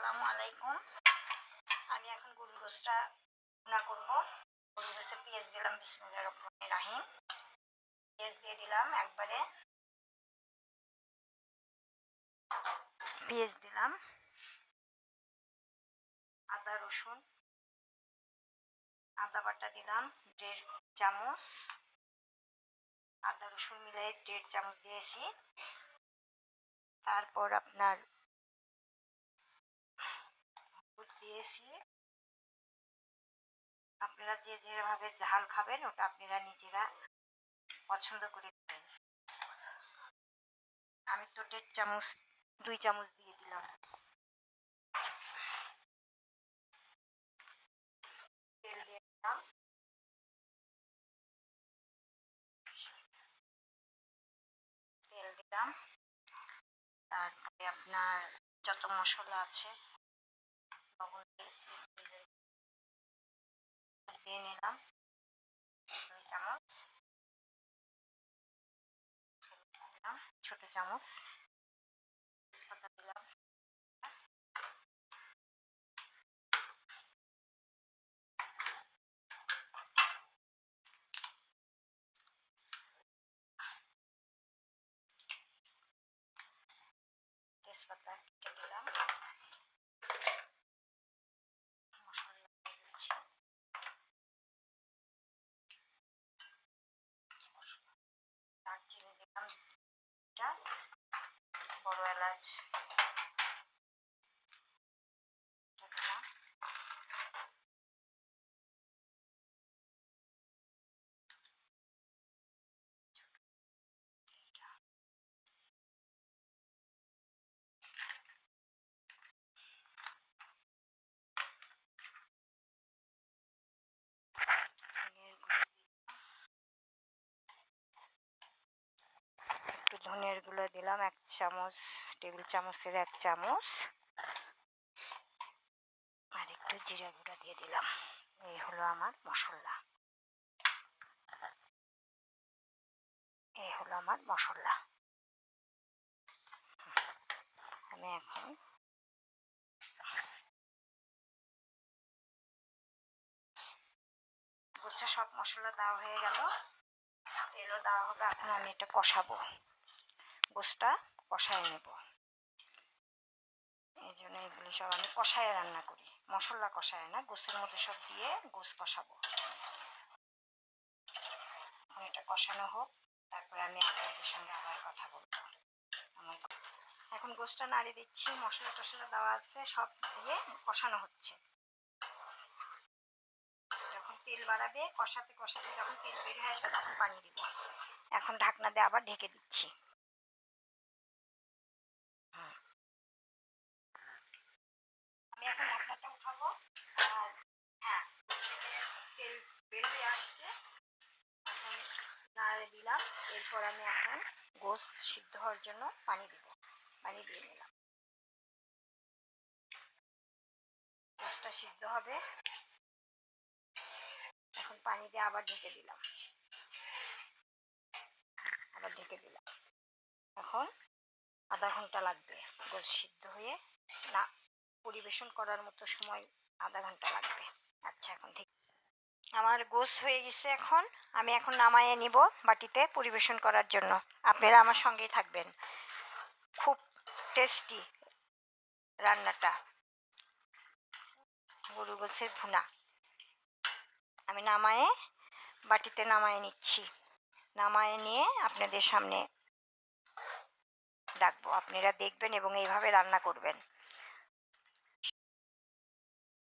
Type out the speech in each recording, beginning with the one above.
আসসালামু আলাইকুম। আমি এখন গরুর গোশটা ভুনা করব। গরুর গোশে পেঁয়াজ দিলাম, বিসমিল্লাহির রহমানির রহিম। পেঁয়াজ দিয়ে দিলাম একবারে, পেঁয়াজ দিলাম, আদা রসুন, আদা বাটা দিলাম 1.5 চামচ, আদা রসুন মিলিয়ে 1.5 চামচ দিয়েছি। তারপর আপনার হলুদ দিয়েছি। আপনারা যে যেভাবে ঝাল খাবেন ওটা আপনারা নিজেরা পছন্দ করে দেবেন। আমি তো 1.5 চামচ 2 চামচ দিয়ে দিলাম। তেল দিয়ে দিলাম, তারপরে আপনার যত মশলা আছে লবণ দিয়েছি, দিয়ে নিলাম 2 চামচ, দিলাম ছোট চামচ, তেজপাতা দিলাম, তেজপাতা কেটে দিলাম, মশলা দিয়ে দিচ্ছি, দারচিনি দিলাম 2টা, বড় এলাচ দিলাম, একটু ধনের গুঁড়ো দিলাম 1 চামচ, টেবিল চামচের 1 চামচ, আর একটু জিরা গুঁড়া দিয়ে দিলাম। এই হলো আমার মশলা, এই হলো আমার মশলা। আমি এখন গোছা সব মশলা দেওয়া হয়ে গেল, তেলও দেওয়া হলো। এখন আমি এটা কষাবো, গোশটা কষায় নেব। এই জন্য এগুলো সব আমি কষায় রান্না করি, মশলা কষায় না, গোশের মধ্যে সব দিয়ে গোশ কষাবো। এখন এটা কষানো হোক, তারপরে আমি আপনাদের সঙ্গে আবার কথা বলবো। এখন গোশটা নাড়িয়ে দিচ্ছি, মশলা টশলা দেওয়া আছে, সব দিয়ে কষানো হচ্ছে। যখন তেল বাড়াবে, কষাতে কষাতে যখন তেল বের হয়ে আসবে তখন পানি দিব। এখন ঢাকনা দিয়ে আবার ঢেকে দিচ্ছি। আমি এখন ঢাকনাটা উঠাবো। আর হ্যাঁ, তেল বের হয়ে আসছে, এখন নাড়ে দিলাম। এরপর আমি এখন গোশ সিদ্ধ হওয়ার জন্য পানি দিব, পানি দিয়ে নিলাম। গোশটা সিদ্ধ হবে, এখন পানি দিয়ে আবার ঢেকে দিলাম, আবার ঢেকে দিলাম। এখন আধা ঘন্টা লাগবে গোশ সিদ্ধ হয়ে, না পরিবেশন করার মতো সময় আধা ঘন্টা লাগবে। আচ্ছা, এখন ঠিক আমার গোশ হয়ে গেছে। এখন আমি এখন নামাইয়ে নিব বাটিতে পরিবেশন করার জন্য। আপনারা আমার সঙ্গেই থাকবেন। খুব টেস্টি রান্নাটা, গরু গোশের ভুনা। আমি বাটিতে নামায়ে নিচ্ছি, নামায়ে নিয়ে আপনাদের সামনে রাখবো। আপনারা দেখবেন এবং এইভাবে রান্না করবেন।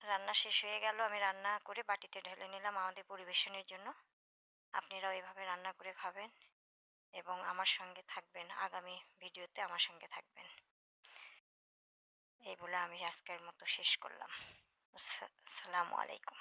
রান্না শেষ হয়ে গেল, আমি রান্না করে বাটিতে ঢেলে নিলাম আমাদের পরিবেশনের জন্য। আপনারাও এভাবে রান্না করে খাবেন এবং আমার সঙ্গে থাকবেন, আগামী ভিডিওতে আমার সঙ্গে থাকবেন। এই বলে আমি আজকের মতো শেষ করলাম। আসসালামু আলাইকুম।